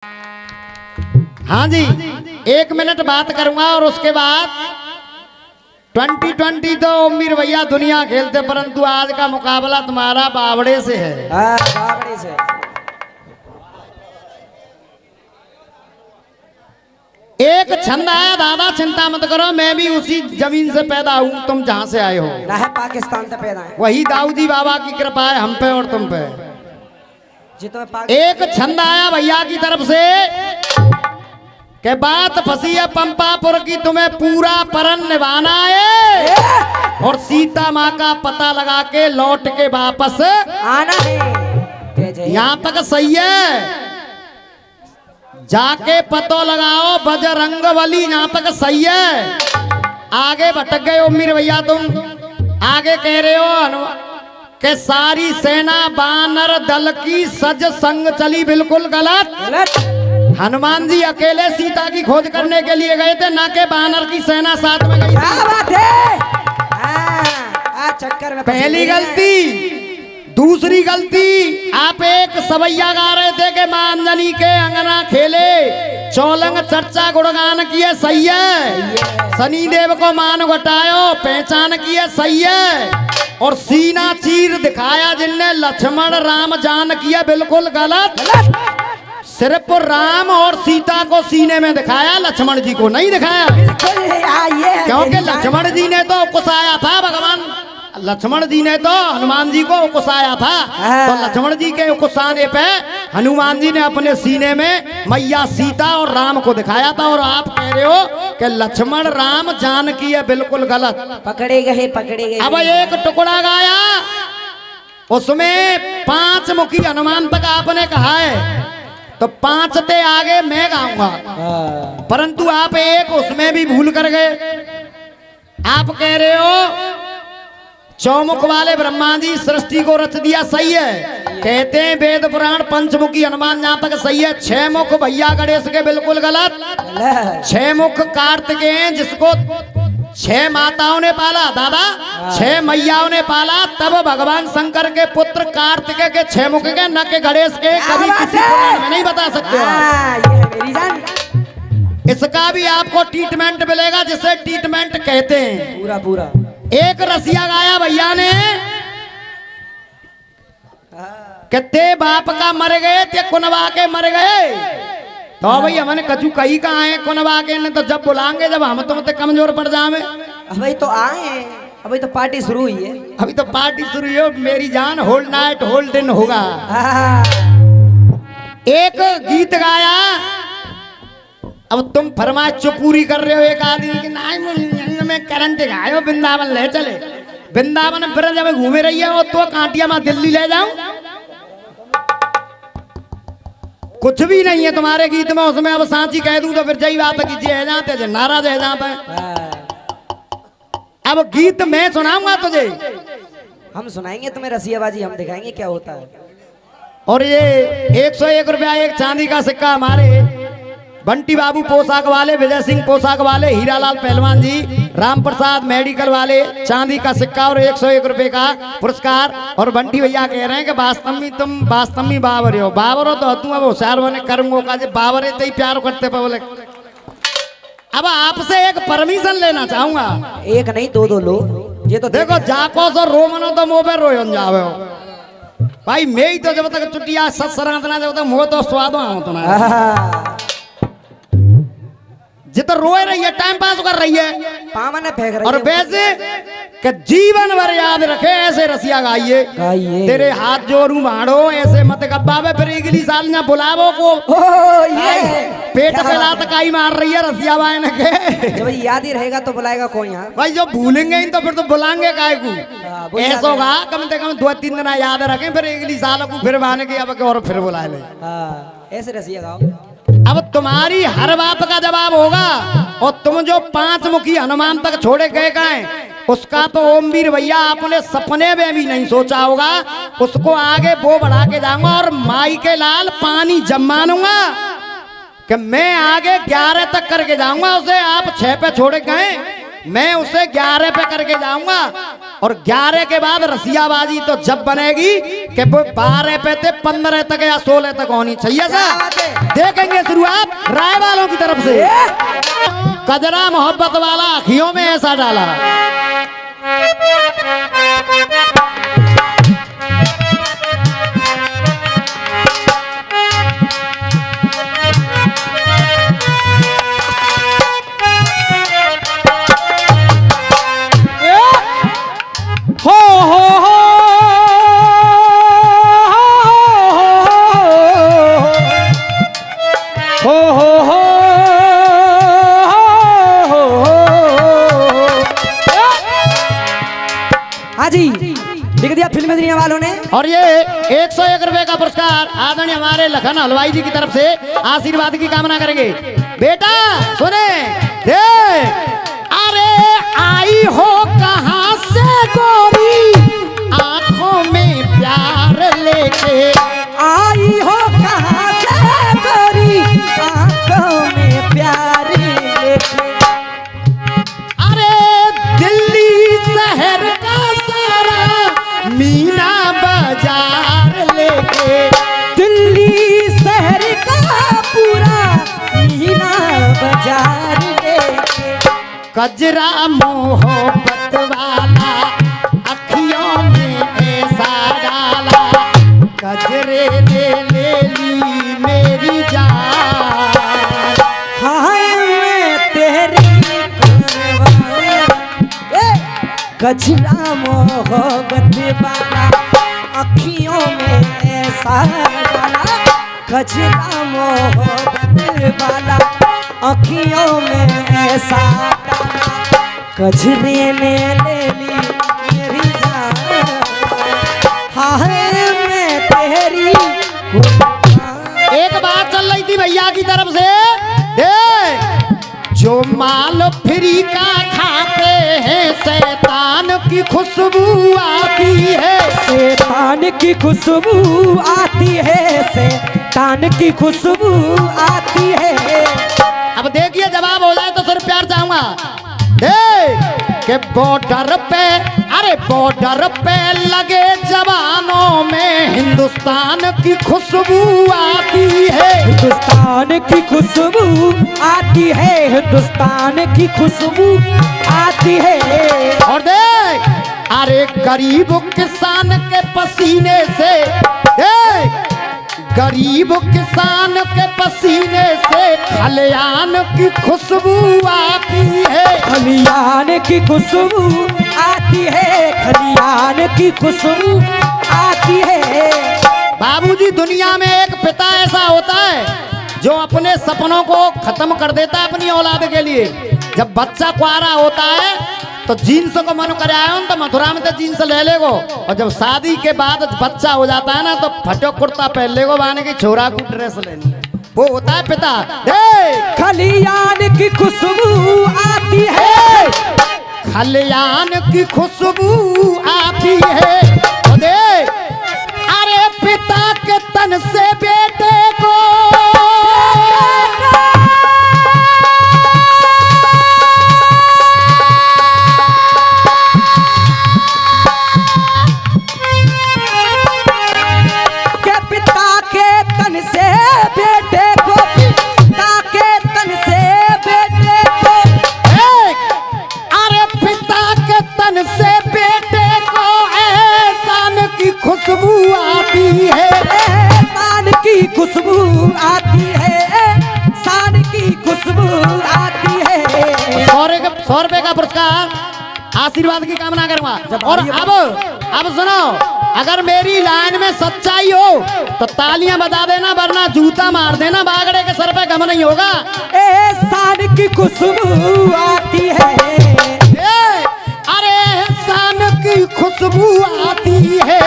हाँ जी, 1 मिनट बात करूंगा और उसके बाद 2020 तो उम्मीद भैया दुनिया खेलते, परंतु आज का मुकाबला तुम्हारा बावड़े से है। बावड़े से। एक छंद आया दादा, चिंता मत करो, मैं भी उसी जमीन से पैदा हूँ तुम जहाँ से आए हो। ना है पाकिस्तान से पैदा है। वही दाऊदी बाबा की कृपा है हम पे और तुम पे। एक छंद आया भैया की तरफ से के बात फंसी है पंपापुर की, तुम्हें पूरा परन निभाना है और सीता माँ का पता लगा के लौट के वापस आना है। यहाँ तक सही है, जाके पतो लगाओ बजरंग बली, यहाँ तक सही है। आगे भटक गए उम्मीद भैया, तुम आगे कह रहे हो कि सारी सेना बानर दल की सज संग चली, बिल्कुल गलत। हनुमान जी अकेले सीता की खोज करने के लिए गए थे, ना के बानर की सेना साथ में गई। क्या बात है? चक्कर में पहली गलती। दूसरी गलती, आप एक सवैया गा रहे थे कि मां अंजनी के अंगना खेले, चौलंग चर्चा गुणगान किए, सही है। शनिदेव को मान घटायो, पहचान किए, सही है। और सीना चीर दिखाया जिनने लक्ष्मण राम जान किया, बिल्कुल गलत। सिर्फ राम और सीता को सीने में दिखाया, लक्ष्मण जी को नहीं दिखाया। क्योंकि लक्ष्मण जी ने तो कुसाया था, भगवान लक्ष्मण जी ने तो हनुमान जी को कुसाया था, तो लक्ष्मण जी के कुसाने पे हनुमान जी ने अपने सीने में मैया सीता और राम को दिखाया था। और आप कह रहे हो कि लक्ष्मण राम जान की है, बिल्कुल गलत। पकड़े गए, पकड़े गए। अब एक टुकड़ा गाया, उसमें 5 मुखी हनुमान तक आपने कहा है, तो 5 ते आगे मैं गाऊंगा, परंतु आप एक उसमें भी भूल कर गए। आप कह रहे हो चौमुख वाले ब्रह्मा जी सृष्टि को रच दिया, सही है। कहते हैं वेद पुराण पंचमुखी हनुमान, जहां तक सही है। 6 मुख भैया गणेश के, बिल्कुल गलत। 6 मुख कार्तिकेय जिसको 6 माताओं ने पाला दादा, 6 मैयाओं ने पाला, तब भगवान शंकर के पुत्र कार्तिकेय के 6 मुख के, न के गणेश के। कभी किसी पुराण में नहीं बता सकते हो। इसका भी आपको ट्रीटमेंट मिलेगा, जिसे ट्रीटमेंट कहते हैं पूरा पूरा। एक रसिया गाया भैया ने कहते बाप का मर गए ते कुनवा के मर गए, तो भाई हमने कचू कहीं कहाँ है कुनवा के ने, तो जब बुलाएंगे जब हम तुम तो कमजोर पड़ जावे। अभी तो आए, अभी तो पार्टी शुरू हुई है। अभी तो पार्टी शुरू हुई है मेरी जान, होल्ड नाइट होल्ड दिन होगा। एक गीत गाया, अब तुम फरमाइश जो पूरी कर रहे हो एक आदमी की, में करंट गायो वृंदावन ले चले, वृंदावन फिर जब घूमे रही है वो तो कांटिया में दिल्ली ले जाऊं, कुछ भी नहीं है तुम्हारे गीत में। उसमें अब सांची कह दूं तो फिर जय बात की जय जाते हैं, नाराज है जाते हैं। अब गीत मैं सुनाऊंगा तुझे, हम सुनाएंगे तुम्हें रसियाबाजी, हम दिखाएंगे क्या होता है। और ये 101 रुपया एक चांदी का सिक्का हमारे बंटी बाबू पोशाक वाले, विजय सिंह पोशाक वाले, हीरालाल पहलवान जी, राम प्रसाद मेडिकल वाले, चांदी का सिक्का और 101 रुपए का पुरस्कार। और बंटी भैया कह रहे हैं कि वास्तव में तुम वास्तव में बाबर हो, बाबर हो तो तुम अब होशियार बने करूंगो का, बाबर है तो ही प्यार करते बोले। अब आपसे एक परमिशन लेना चाहूंगा, एक नहीं 2 लो, ये तो देखो जाको सो रो मनो तो मुंह पे रोयो जावे भाई, मैं ही तो जब तक चुटिया सरांतना जब तक मुँह तो स्वाद हो जितना रोए रही है, टाइम पास कर रही है, पावन फेंक रही और वैसे कि जीवन भर याद रखे ऐसे रसिया गाइए। तेरे हाथ जोड़ू भाड़ो ऐसे मत गब्बावे, फिर अगली साल ना बुलावो को पेट पे लात काई मार रही है रसिया बायन के। जब याद ही रहेगा तो बुलाएगा कौन यहाँ भाई, जो भूलेंगे ही तो फिर तो बुलाएंगे काय को। ऐसा होगा कम से कम 2-3 दिन याद रखें, फिर अगली साल को फिर माने के अब और फिर बुला ले। ऐसे रसिया गाओ। अब तुम्हारी हर बात का जवाब होगा, और तुम जो 5 मुखी हनुमान तक छोड़े गए गए, उसका तो ओम वीर भैया आपने सपने में भी नहीं सोचा होगा। उसको आगे वो बढ़ा के जाऊंगा और माई के लाल पानी जमा लूंगा कि मैं आगे 11 तक करके जाऊंगा उसे। आप 6 पे छोड़े गए, मैं उसे 11 पे करके जाऊंगा। और 11 के बाद रसियाबाजी तो जब बनेगी कि वो 12 पे से 15 तक या 16 तक होनी चाहिए सर। देखेंगे शुरुआत राय वालों की तरफ से। कजरा मोहब्बत वाला अखियों में ऐसा डाला। हाजी लिख दिया फिल्म दुनिया वालों ने। और ये 101 रुपए का पुरस्कार आदरणीय हमारे लखन हलवाई जी की तरफ से आशीर्वाद की कामना करेंगे। बेटा सुने दे, अरे आई हो कहां से गोरी आंखों में प्यार लेके, आई हो कहां से गोरी आंखों में प्यार लेके, अरे दिल्ली शहर का सारा मीना बाजार लेके, दिल्ली शहर का पूरा मीना बाजार लेके, कजरा मोहब्बत वाला अखियों में ऐसा डाला, कजरे ने ले ली मेरी जान, हाय मैं तेरी कजरा मोहब्बत वाला अखियों में ऐसा डाला, कजरा मोहब्बत वाला अखियों में ऐसा डाला, कजरे ने ले ली मेरी जान, हाय मैं तेरी एक बात चल रही थी भैया की तरफ से, जो माल फ्री का खाते हैं शैतान की खुशबू आती है, शैतान की खुशबू आती है, शैतान की खुशबू आती है। अब देखिए जवाब हो जाए तो सिर्फ प्यार चाहूंगा। देख के बॉर्डर पे, अरे बॉर्डर पे लगे जवानों में हिंदुस्तान की खुशबू आती है, हिंदुस्तान की खुशबू आती है, हिंदुस्तान की खुशबू आती है। और देख अरे गरीब किसान के पसीने से, देख गरीब किसान के पसीने से खलियान की खुशबू आती है, खलियान की खुशबू आती है, खलियान की खुशबू आती है। बाबूजी दुनिया में एक पिता ऐसा होता है जो अपने सपनों को खत्म कर देता है अपनी औलाद के लिए। जब बच्चा कुआरा होता है तो जीन्स को मन कर आया तो मथुरा में तो जीन्स ले लेगो, और जब शादी के बाद बच्चा हो जाता है ना तो फटो कुर्ता पहन लेगो, बाने की छोरा को ड्रेस लेनी है। वो होता है पिता। खलियान की खुशबू आती है, खलियान की खुशबू आती है। तो देख अरे पिता के तन से बेटे को खुशबू आती है, शान की खुशबू आती है, शान की खुशबू आती है। 100 रुपए का पुरस्कार आशीर्वाद की कामना करूंगा। और अब सुनो, अगर मेरी लाइन में सच्चाई हो तो तालियां बजा देना, वरना जूता मार देना, बागड़े के सर पे गम नहीं होगा। शान की खुशबू आती है, अरे शान की खुशबू आती है।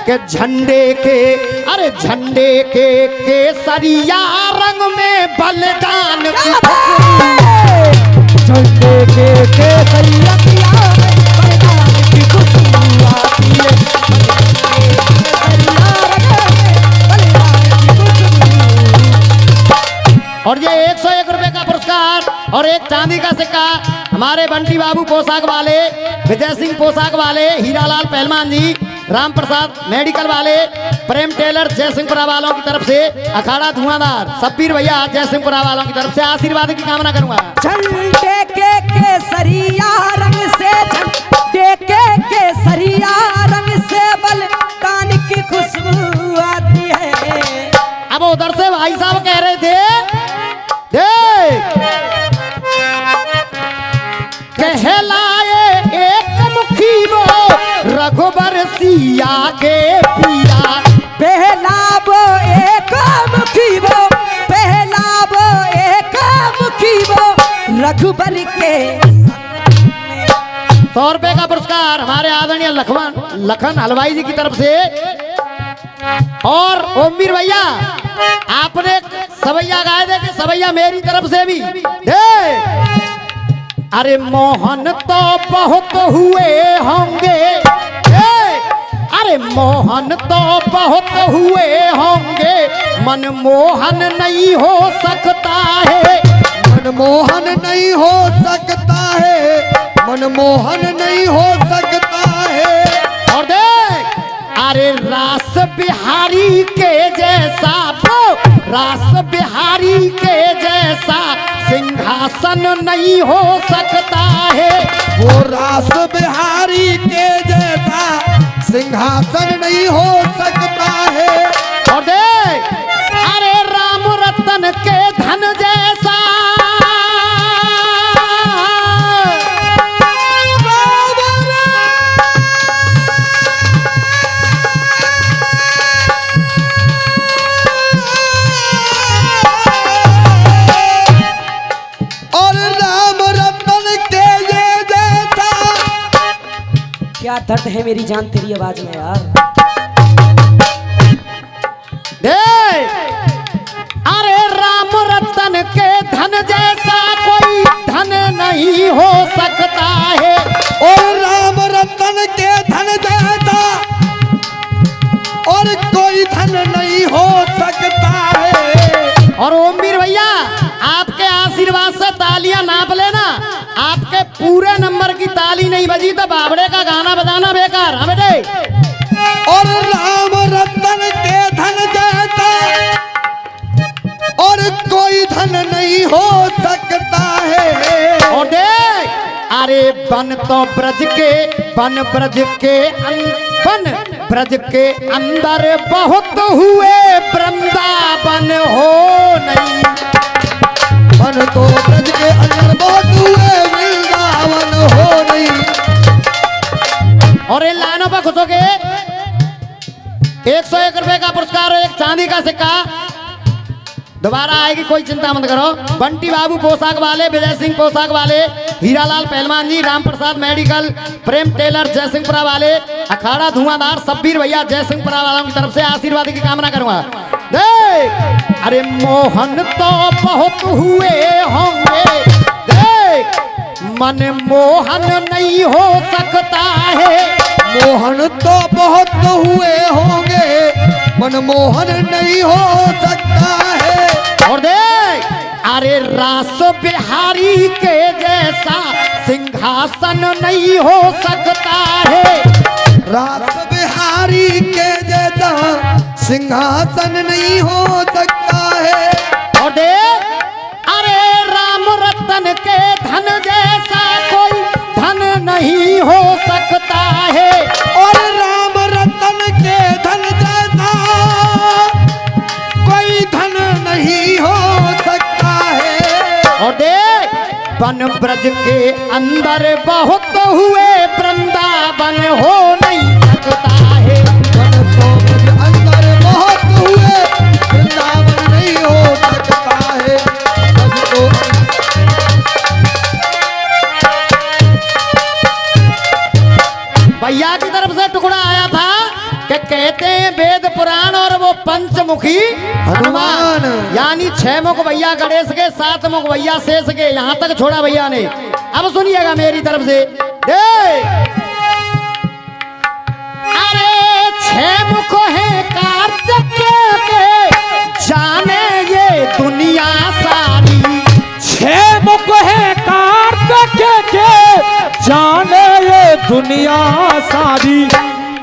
के झंडे के, अरे झंडे के केसरिया रंग में बलिदान की झंडे के केसरिया बलिदान की खुशबू आती है, और ये 101 रुपए का पुरस्कार और एक चांदी का सिक्का हमारे बंटी बाबू पोशाक वाले, विजय सिंह पोशाक वाले, हीरालाल पहलवान जी, राम प्रसाद मेडिकल वाले, प्रेम टेलर जयसिंहपुरा वालों की तरफ से, अखाड़ा धुआंधार सब्बीर भैया जयसिंहपुरा वालों की तरफ से आशीर्वाद की कामना करूंगा। झंडे के केसरिया रंग से, झंडे के केसरिया रंग से बलिदान की खुशबू आती है। अब उधर से भाई साहब कह रहे थे, कहलाए एक मुखी वो रघुबर सिया के पिया, पहला वो एक मुखी वो, पहला वो एक मुखी वो रघुबर के। 100 रुपए का पुरस्कार हमारे आदरणीय लखन हलवाई जी की तरफ से। और ओमवीर भैया आपने सवैया गाए थे कि सवैया मेरी तरफ से भी दे। अरे मोहन तो बहुत हुए होंगे, अरे मोहन तो बहुत हुए होंगे, मनमोहन नहीं हो सकता है, मनमोहन नहीं हो सकता है, मनमोहन नहीं हो सकता है। और देख अरे रास बिहारी के जैसा, रास बिहारी के जैसा सिंहासन नहीं हो सकता है, वो रास बिहारी के जैसा सिंहासन नहीं हो सकता है। और देख अरे राम रतन के धन जैसा, क्या दर्द है मेरी जान तेरी आवाज में यार। अरे राम रतन के धन जैसा कोई धन नहीं हो सकता है, और राम रतन के धन जैसा और कोई धन नहीं हो सकता है। और ओमवीर भैया आपके आशीर्वाद से तालियां नाप लेना, आपके पूरे नंबर की ताली नहीं बजी तो बाबड़े का गाना बजाना बेकार। हाँ बेटे। और राम रतन के धन जैसा और कोई धन नहीं हो सकता है। और देख अरे बन तो ब्रज के, बन ब्रज के बन ब्रज के अंदर बहुत हुए, वृंदावन हो नहीं, बन तो ब्रज के अंदर बहुत हुए, वृंदावन हो नहीं। और इन लाइनों पर खुश हो के 101 रुपए का पुरस्कार और एक चांदी का सिक्का दोबारा आएगी, कोई चिंता मत करो। बंटी बाबू पोशाक वाले, विजय सिंह पोशाक वाले, हीरालाल पहलवान जी, राम प्रसाद मेडिकल, प्रेम टेलर जयसिंहपुरा वाले, अखाड़ा धुआंधार सब्बीर भैया जयसिंहपुरा वालों की तरफ से आशीर्वाद की कामना करूंगा। देख अरे मोहन तो बहुत हुए होंगे, देख मनमोहन नहीं हो सकता है, मोहन तो बहुत हुए होंगे, मनमोहन नहीं हो सकता है। और देख अरे रास बिहारी के जैसा सिंहासन नहीं हो सकता है, रास बिहारी के जैसा सिंहासन नहीं हो सकता है। और देख अरे राम रतन के धन जैसा कोई धन नहीं हो सकता है, और राम रतन के धन जैसा कोई धन नहीं हो सकता है। और देख बन ब्रज के अंदर बहुत हुए, वृंदावन हो नहीं सकता है, बन तो ब्रज अंदर बहुत हुए, वृंदावन नहीं हो सकता है। बन तो भैया की तरफ से टुकड़ा आया था कि कहते हैं वेद पुराण और वो पंचमुखी हनुमान, यानी 6 मुख भैया गणेश के, 7 मुख भैया शेष के, यहाँ तक छोड़ा भैया ने। अब सुनिएगा मेरी तरफ से, अरे 6 मुख है कार्तिकेय के, जाने ये दुनिया सारी, 6 मुख है कार्तिकेय दुनिया सारी।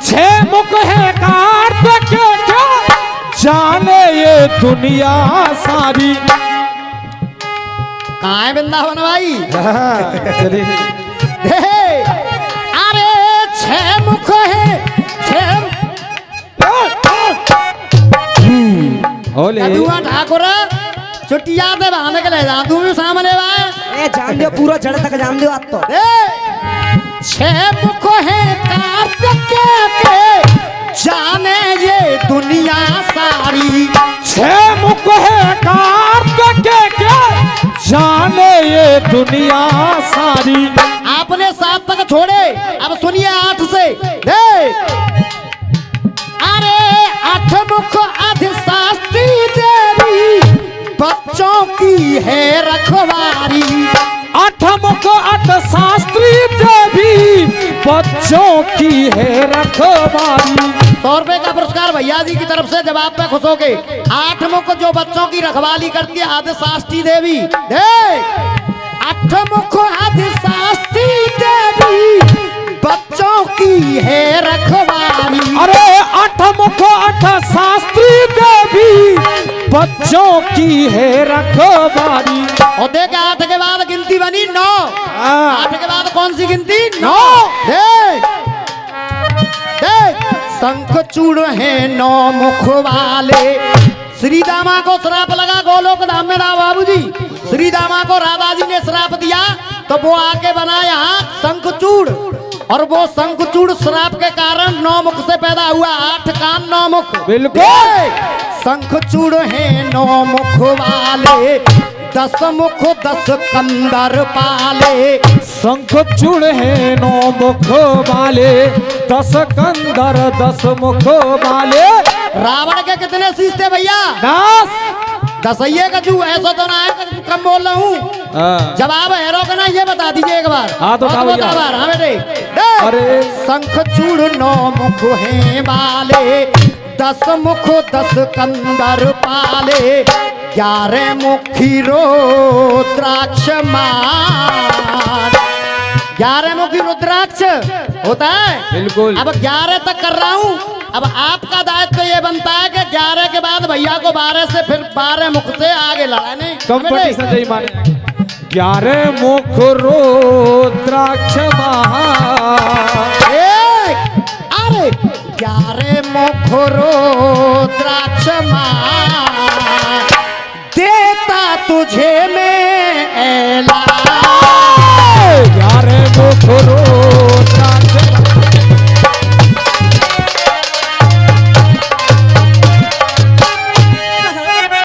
छह मुख है कार्तिक के क्या जाने ये दुनिया सारी। कहाँ है वृंदावन भाई? चलिए हे, अरे छह मुख है, छह होले कदुआ ठाकुर चुटिया दे बांध के ले जा तू भी सामने बा। ए जान दो पूरा जड़ तक जान दो आज तो। छह मुख है कार्तिक के जाने ये दुनिया सारी। छह मुख है कार्तिक के जाने ये दुनिया सारी। आपने 7 तक छोड़े, अब सुनिए 8 से। अरे 8 मुख अधिशास्त्री देवी बच्चों की है रखवारी। 8 मुख अर्थशास्त्री देवी बच्चों की है रखवारी। 100 रुपए का पुरस्कार भैया जी की तरफ से, जवाब पे खुश हो गए। 8 मुख जो बच्चों की रखवाली करती है अधिशास्त्री देवी। 8 मुख अधिशास्त्री देवी बच्चों की है रखवाली। अरे 8 मुख अर्थशास्त्री देवी बच्चों की है रखवारी। और देख 8 के बाद गिनती बनी 9। 8 के बाद कौन सी गिनती? 9। देख देख शंखचूड़ है 9 मुख वाले। श्री दामा को श्राप लगा गोलोक धाम में ना बाबूजी। श्री दामा को राधा जी ने श्राप दिया तो वो आके बनाया शंखचूड़, और वो शंखचूड़ श्राप के कारण 9 मुख से पैदा हुआ। 8 कान 9 मुख। बिल्कुल। शंखचूड़ है 9 मुख वाले, 10 मुख 10 कंदर पाले। शंखचूड़ है 9 मुख वाले, 10 कंदर 10 मुख वाले। रावण के कितने शीश थे भैया? 10। दसइये का जू, ऐसा तो ना है कि कम बोल रहा हूँ। जवाब है रो का ना, ये बता दीजिए एक बार। हाँ तो बता भैया। बार। हाँ बेटे। अरे शंखचूड़ 9 मुख हैं वाले, 10 मुख 10 कंदर पाले। 11 मुखी रुद्राक्ष मान। 11 मुखी रुद्राक्ष होता है। बिल्कुल। अब 11 तक कर रहा हूँ। अब आपका दायित्व तो ये बनता है कि 11 के बाद भैया को 12 से फिर 12 मुख से आगे लड़ाने। कंपटीशन सही माने। 11 मुख रुद्राक्ष अरे 11 मुख रुद्राक्ष देता तुझे